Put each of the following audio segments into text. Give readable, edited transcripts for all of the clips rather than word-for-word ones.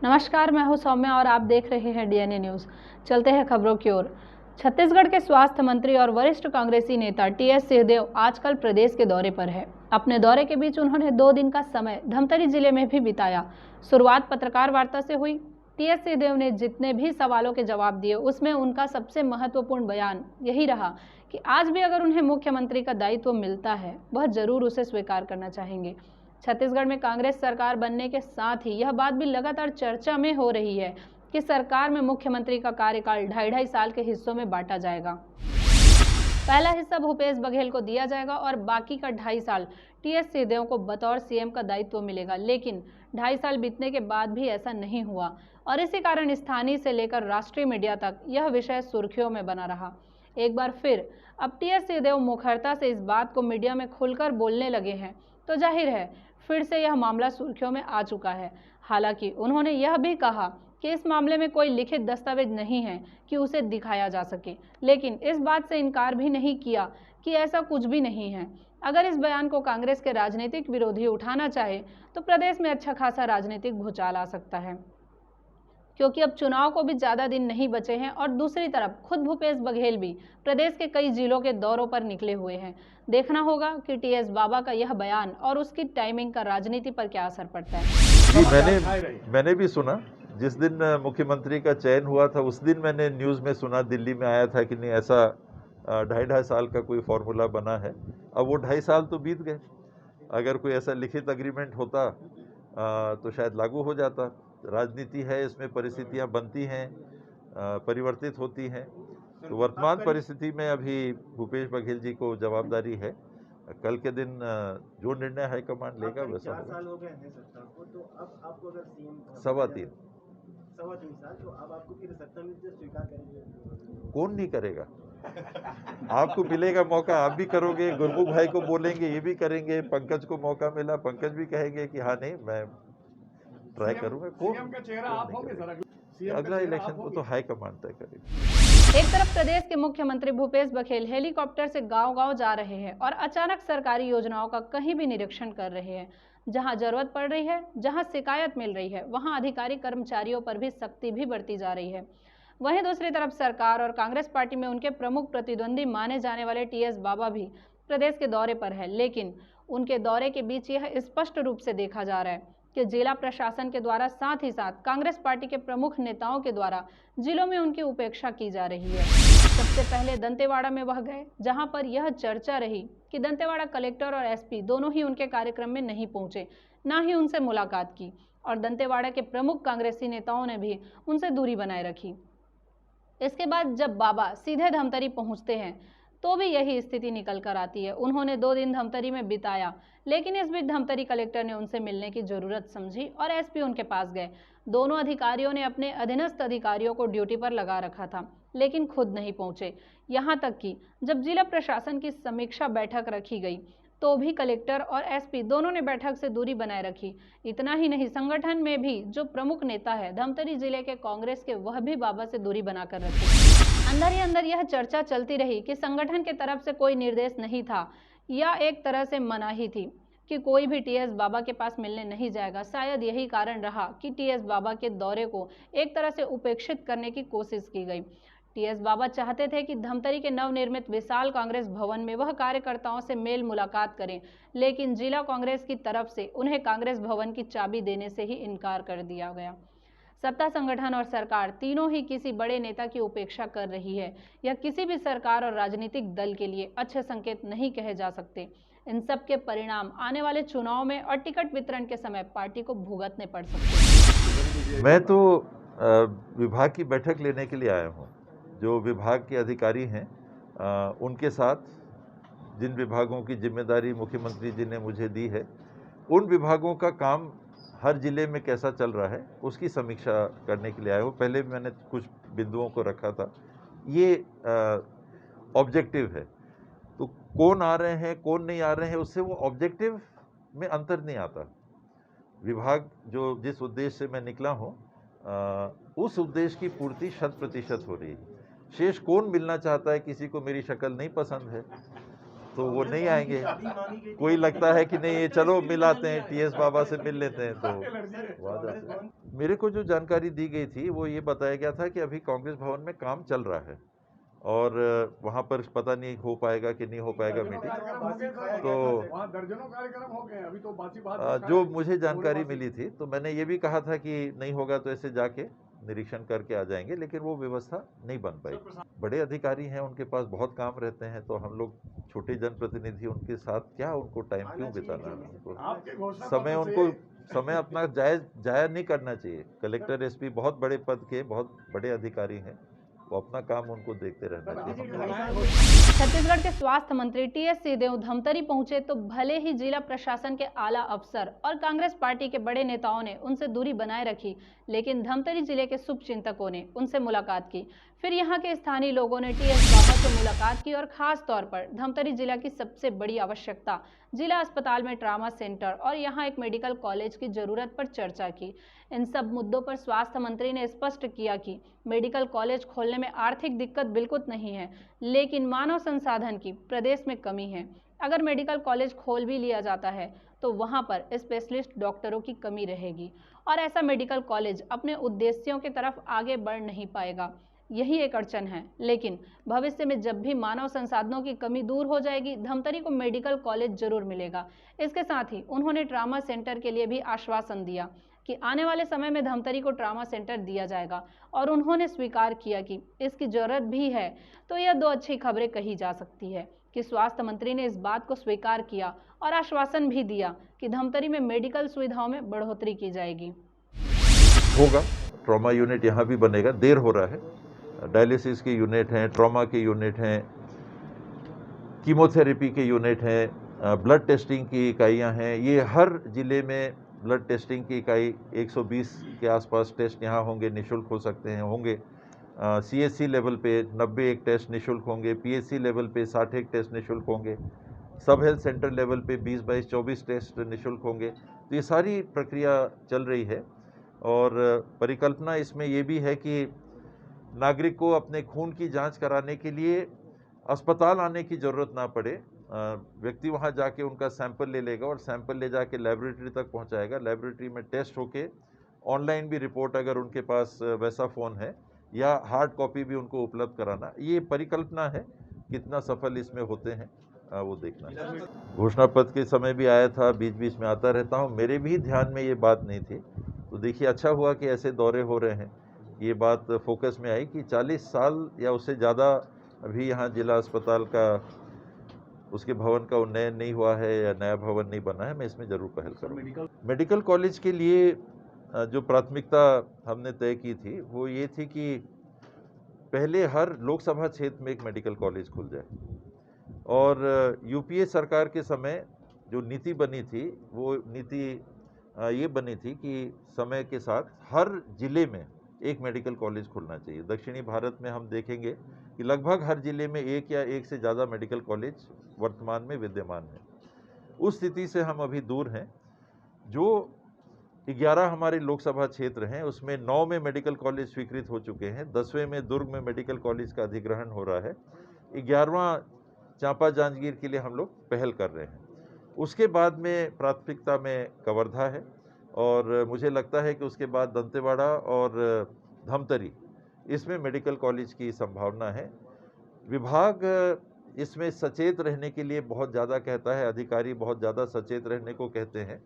नमस्कार, मैं हूं सौम्या और आप देख रहे हैं डीएनए न्यूज। चलते हैं खबरों की ओर। छत्तीसगढ़ के स्वास्थ्य मंत्री और वरिष्ठ कांग्रेसी नेता टीएस सिंहदेव आजकल प्रदेश के दौरे पर है। अपने दौरे के बीच उन्होंने 2 दिन का समय धमतरी जिले में भी बिताया। शुरुआत पत्रकार वार्ता से हुई। टीएस सिंहदेव ने जितने भी सवालों के जवाब दिए, उसमें उनका सबसे महत्वपूर्ण बयान यही रहा कि आज भी अगर उन्हें मुख्यमंत्री का दायित्व मिलता है, वह जरूर उसे स्वीकार करना चाहेंगे। छत्तीसगढ़ में कांग्रेस सरकार बनने के साथ ही यह बात भी लगातार चर्चा में हो रही है कि सरकार में मुख्यमंत्री का कार्यकाल 2.5 साल के हिस्सों में बांटा जाएगा। पहला हिस्सा भूपेश बघेल को दिया जाएगा और बाकी का 2.5 साल टीएस सिंहदेव को बतौर सीएम का दायित्व मिलेगा। लेकिन 2.5 साल बीतने के बाद भी ऐसा नहीं हुआ और इसी कारण स्थानीय से लेकर राष्ट्रीय मीडिया तक यह विषय सुर्खियों में बना रहा। एक बार फिर अब टीएस सिंहदेव मुखरता से इस बात को मीडिया में खुलकर बोलने लगे हैं, तो जाहिर है फिर से यह मामला सुर्खियों में आ चुका है। हालांकि उन्होंने यह भी कहा कि इस मामले में कोई लिखित दस्तावेज नहीं है कि उसे दिखाया जा सके, लेकिन इस बात से इनकार भी नहीं किया कि ऐसा कुछ भी नहीं है। अगर इस बयान को कांग्रेस के राजनीतिक विरोधी उठाना चाहे तो प्रदेश में अच्छा खासा राजनीतिक भूचाल आ सकता है, क्योंकि अब चुनाव को भी ज्यादा दिन नहीं बचे हैं और दूसरी तरफ खुद भूपेश बघेल भी प्रदेश के कई जिलों के दौरों पर निकले हुए हैं। देखना होगा कि टीएस बाबा का यह बयान और उसकी टाइमिंग का राजनीति पर क्या असर पड़ता है। जी, मैंने भी सुना। जिस दिन मुख्यमंत्री का चयन हुआ था उस दिन मैंने न्यूज़ में सुना, दिल्ली में आया था कि नहीं ऐसा 2.5 साल का कोई फॉर्मूला बना है। अब वो 2.5 साल तो बीत गए। अगर कोई ऐसा लिखित एग्रीमेंट होता तो शायद लागू हो जाता। राजनीति है, इसमें परिस्थितियां बनती हैं, परिवर्तित होती हैं। तो वर्तमान परिस्थिति में अभी भूपेश बघेल जी को जवाबदारी है। कल के दिन जो निर्णय हाईकमान लेगा वैसा होगा। 4 साल हो गए हैं सत्ता को, तो अब आपको अगर सीएम 3.25 साल, तो अब आपको फिर सत्ता मिलते स्वीकार करेंगे? कौन नहीं करेगा? आपको मिलेगा मौका, आप भी करोगे। गुरमुख भाई को बोलेंगे, ये भी करेंगे। पंकज को मौका मिला, पंकज भी कहेंगे कि हाँ नहीं मैं ट्राई करूंगा। सीएम का चेहरा आप होंगे सर? अगला इलेक्शन को तो हाईकमान तय करेगी। एक तरफ प्रदेश के मुख्यमंत्री भूपेश बघेल हेलीकॉप्टर से गांव-गांव जा रहे हैं और अचानक सरकारी योजनाओं का कहीं भी निरीक्षण कर रहे हैं। जहां जरूरत पड़ रही है, जहां शिकायत मिल रही है, वहां अधिकारी कर्मचारियों पर भी सख्ती भी बरती जा रही है। वहीं दूसरी तरफ सरकार और कांग्रेस पार्टी में उनके प्रमुख प्रतिद्वंदी माने जाने वाले टीएस बाबा भी प्रदेश के दौरे पर है। लेकिन उनके दौरे के बीच यह स्पष्ट रूप से देखा जा रहा है कि जिला प्रशासन के द्वारा साथ ही साथ कांग्रेस पार्टी के प्रमुख नेताओं के द्वारा जिलों में उनकी उपेक्षा की जा रही है। सबसे पहले दंतेवाड़ा में वह गए, जहां पर यह चर्चा रही कि दंतेवाड़ा कलेक्टर और एसपी दोनों ही उनके कार्यक्रम में नहीं पहुंचे, ना ही उनसे मुलाकात की और दंतेवाड़ा के प्रमुख कांग्रेसी नेताओं ने भी उनसे दूरी बनाए रखी। इसके बाद जब बाबा सीधे धमतरी पहुंचते हैं तो भी यही स्थिति निकल कर आती है। उन्होंने 2 दिन धमतरी में बिताया, लेकिन इस बीच धमतरी कलेक्टर ने उनसे मिलने की जरूरत समझी और एसपी उनके पास गए। दोनों अधिकारियों ने अपने अधीनस्थ अधिकारियों को ड्यूटी पर लगा रखा था, लेकिन खुद नहीं पहुंचे। यहां तक कि जब जिला प्रशासन की समीक्षा बैठक रखी गई तो भी कलेक्टर और एसपी दोनों ने बैठक से दूरी बनाए रखी। इतना ही नहीं, संगठन में भी जो प्रमुख नेता है धमतरी जिले के कांग्रेस के, वह भी बाबा से दूरी बनाकर रखे। अंदर ही अंदर यह चर्चा चलती रही कि संगठन के तरफ से कोई निर्देश नहीं था या एक तरह से मनाही थी कि कोई भी टीएस बाबा के पास मिलने नहीं जाएगा। शायद यही कारण रहा कि टीएस बाबा के दौरे को एक तरह से उपेक्षित करने की कोशिश की गई। टीएस बाबा चाहते थे कि धमतरी के नवनिर्मित विशाल कांग्रेस भवन में वह कार्यकर्ताओं से मेल मुलाकात करें, लेकिन जिला कांग्रेस की तरफ से उन्हें कांग्रेस भवन की चाबी देने से ही इनकार कर दिया गया। सत्ता, संगठन और सरकार तीनों ही किसी बड़े नेता की उपेक्षा कर रही है। यह किसी भी सरकार और राजनीतिक दल के लिए अच्छे संकेत नहीं कहे जा सकते। इन सब के परिणाम आने वाले चुनाव में और टिकट वितरण के समय पार्टी को भुगतने पड़ सकते हैं। मैं तो विभाग की बैठक लेने के लिए आया हूँ। जो विभाग के अधिकारी हैं उनके साथ जिन विभागों की जिम्मेदारी मुख्यमंत्री जी ने मुझे दी है, उन विभागों का काम हर जिले में कैसा चल रहा है उसकी समीक्षा करने के लिए आया हूँ। पहले मैंने कुछ बिंदुओं को रखा था। ये ऑब्जेक्टिव है, तो कौन आ रहे हैं कौन नहीं आ रहे हैं उससे वो ऑब्जेक्टिव में अंतर नहीं आता। विभाग जो जिस उद्देश्य से मैं निकला हूँ उस उद्देश्य की पूर्ति 100% हो रही है। शेष कौन मिलना चाहता है, किसी को मेरी शक्ल नहीं पसंद है तो वो नहीं आएंगे। शादी मांगी गई थी। कोई लगता है कि नहीं ये चलो मिलाते हैं, टीएस बाबा से मिल लेते हैं, तो वहाँ कांग्रेस जाते हैं। भवन मेरे को जो जानकारी दी गई थी वो ये बताया गया था कि अभी कांग्रेस भवन में काम चल रहा है और वहाँ पर पता नहीं हो पाएगा कि नहीं हो पाएगा दर्जनों मीटिंग। कार्यक्रम हो गए सर, तो वहाँ दर्जनों कार्यक्रम हो गए, अभी तो बासी बात जो मुझे जानकारी मिली थी तो मैंने ये भी कहा था कि नहीं होगा तो ऐसे जाके निरीक्षण करके आ जाएंगे, लेकिन वो व्यवस्था नहीं बन पाई। बड़े अधिकारी हैं, उनके पास बहुत काम रहते हैं, तो हम लोग छोटे जनप्रतिनिधि उनके साथ क्या उनको टाइम क्यों बिताना है? उनको आपके घोषणा समय उनको समय अपना जाया नहीं करना चाहिए। कलेक्टर एसपी बहुत बड़े पद के बहुत बड़े अधिकारी हैं, वो अपना काम उनको देखते रहना चाहिए। छत्तीसगढ़ के स्वास्थ्य मंत्री टीएस सिंहदेव धमतरी पहुंचे तो भले ही जिला प्रशासन के आला अफसर और कांग्रेस पार्टी के बड़े नेताओं ने उनसे दूरी बनाए रखी, लेकिन धमतरी जिले के शुभचिंतकों ने उनसे मुलाकात की। फिर यहां के स्थानीय लोगों ने टीएस बाबा से मुलाकात की और खास तौर पर धमतरी जिला की सबसे बड़ी आवश्यकता जिला अस्पताल में ट्रामा सेंटर और यहां एक मेडिकल कॉलेज की जरूरत पर चर्चा की। इन सब मुद्दों पर स्वास्थ्य मंत्री ने स्पष्ट किया कि मेडिकल कॉलेज खोलने में आर्थिक दिक्कत बिल्कुल नहीं है, लेकिन मानव संसाधन की प्रदेश में कमी है। अगर मेडिकल कॉलेज खोल भी लिया जाता है तो वहां पर स्पेशलिस्ट डॉक्टरों की कमी रहेगी और ऐसा मेडिकल कॉलेज अपने उद्देश्यों की तरफ आगे बढ़ नहीं पाएगा। यही एक अड़चन है, लेकिन भविष्य में जब भी मानव संसाधनों की कमी दूर हो जाएगी, धमतरी को मेडिकल कॉलेज जरूर मिलेगा। इसके साथ ही उन्होंने ट्रामा सेंटर के लिए भी आश्वासन दिया कि आने वाले समय में धमतरी को ट्रामा सेंटर दिया जाएगा और उन्होंने स्वीकार किया कि इसकी जरूरत भी है। तो यह दो अच्छी खबरें कही जा सकती है कि स्वास्थ्य मंत्री ने इस बात को स्वीकार किया और आश्वासन भी दिया कि धमतरी में मेडिकल सुविधाओं में बढ़ोतरी की जाएगी। होगा, ट्रॉमा यूनिट यहाँ भी बनेगा, देर हो रहा है। डायलिसिस के यूनिट हैं, ट्रॉमा के यूनिट हैं, कीमोथेरेपी के यूनिट हैं, ब्लड टेस्टिंग की इकाइयाँ हैं। ये हर जिले में ब्लड टेस्टिंग की इकाई 120 के आसपास टेस्ट यहाँ होंगे, निःशुल्क हो सकते हैं, होंगे। CSC लेवल पे 90 एक टेस्ट निःशुल्क होंगे, PSC लेवल पे 60 एक टेस्ट निःशुल्क होंगे, सब हेल्थ सेंटर लेवल पे 20, 22, 24 टेस्ट निःशुल्क होंगे। तो ये सारी प्रक्रिया चल रही है और परिकल्पना इसमें ये भी है कि नागरिक को अपने खून की जांच कराने के लिए अस्पताल आने की ज़रूरत ना पड़े। व्यक्ति वहां जाके उनका सैंपल ले लेगा और सैंपल ले जाके लेबोरेटरी तक पहुंचाएगा। लेबोरेटरी में टेस्ट होके ऑनलाइन भी रिपोर्ट अगर उनके पास वैसा फ़ोन है या हार्ड कॉपी भी उनको उपलब्ध कराना। ये परिकल्पना है, कितना सफल इसमें होते हैं वो देखना है। घोषणा पत्र के समय भी आया था, बीच बीच में आता रहता हूँ, मेरे भी ध्यान में ये बात नहीं थी। तो देखिए अच्छा हुआ कि ऐसे दौरे हो रहे हैं, ये बात फोकस में आई कि 40 साल या उससे ज़्यादा अभी यहाँ जिला अस्पताल का उसके भवन का उन्नयन नहीं हुआ है या नया भवन नहीं बना है। मैं इसमें ज़रूर पहल करूँगा। मेडिकल कॉलेज के लिए जो प्राथमिकता हमने तय की थी वो ये थी कि पहले हर लोकसभा क्षेत्र में एक मेडिकल कॉलेज खुल जाए और यूपीए सरकार के समय जो नीति बनी थी वो नीति ये बनी थी कि समय के साथ हर जिले में एक मेडिकल कॉलेज खुलना चाहिए। दक्षिणी भारत में हम देखेंगे कि लगभग हर जिले में एक या एक से ज़्यादा मेडिकल कॉलेज वर्तमान में विद्यमान है। उस स्थिति से हम अभी दूर हैं। जो 11 हमारे लोकसभा क्षेत्र हैं उसमें 9 में मेडिकल कॉलेज स्वीकृत हो चुके हैं। 10वें में दुर्ग में मेडिकल कॉलेज का अधिग्रहण हो रहा है। 11वां चांपा जांजगीर के लिए हम लोग पहल कर रहे हैं। उसके बाद में प्राथमिकता में कवर्धा है और मुझे लगता है कि उसके बाद दंतेवाड़ा और धमतरी, इसमें मेडिकल कॉलेज की संभावना है। विभाग इसमें सचेत रहने के लिए बहुत ज़्यादा कहता है, अधिकारी बहुत ज़्यादा सचेत रहने को कहते हैं,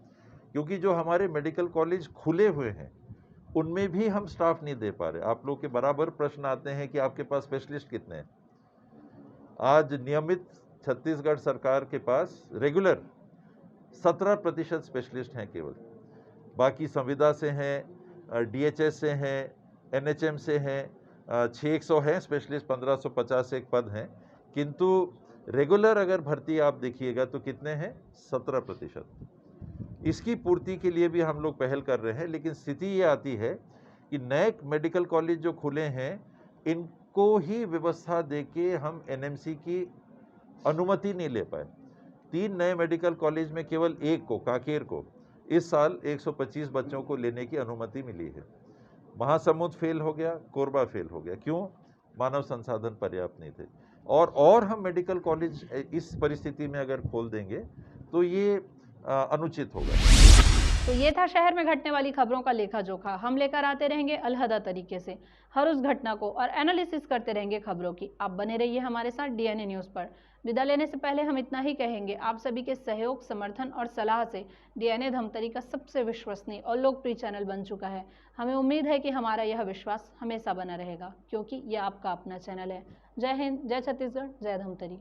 क्योंकि जो हमारे मेडिकल कॉलेज खुले हुए हैं उनमें भी हम स्टाफ नहीं दे पा रहे। आप लोग के बराबर प्रश्न आते हैं कि आपके पास स्पेशलिस्ट कितने हैं। आज नियमित छत्तीसगढ़ सरकार के पास रेगुलर 17% स्पेशलिस्ट हैं केवल। बाकी संविदा से हैं, DHS से हैं, NHM से हैं, 600 हैं स्पेशलिस्ट, 1550 एक पद हैं, किंतु रेगुलर अगर भर्ती आप देखिएगा तो कितने हैं? 17%। इसकी पूर्ति के लिए भी हम लोग पहल कर रहे हैं, लेकिन स्थिति ये आती है कि नए मेडिकल कॉलेज जो खुले हैं इनको ही व्यवस्था देके हम NMC की अनुमति नहीं ले पाए। 3 नए मेडिकल कॉलेज में केवल एक को, कांकेर को, इस साल 125 बच्चों को लेने की अनुमति मिली है। महासमुंद फेल हो गया, कोरबा फेल हो गया। क्यों? मानव संसाधन पर्याप्त नहीं थे। और हम मेडिकल कॉलेज इस परिस्थिति में अगर खोल देंगे तो ये अनुचित होगा। तो ये था शहर में घटने वाली खबरों का लेखा जोखा। हम लेकर आते रहेंगे अलहदा तरीके से हर उस घटना को और एनालिसिस करते रहेंगे खबरों की। आप बने रहिए हमारे साथ डीएनए न्यूज़ पर। विदा लेने से पहले हम इतना ही कहेंगे, आप सभी के सहयोग, समर्थन और सलाह से डीएनए धमतरी का सबसे विश्वसनीय और लोकप्रिय चैनल बन चुका है। हमें उम्मीद है कि हमारा यह विश्वास हमेशा बना रहेगा, क्योंकि यह आपका अपना चैनल है। जय हिंद, जय छत्तीसगढ़, जय धमतरी।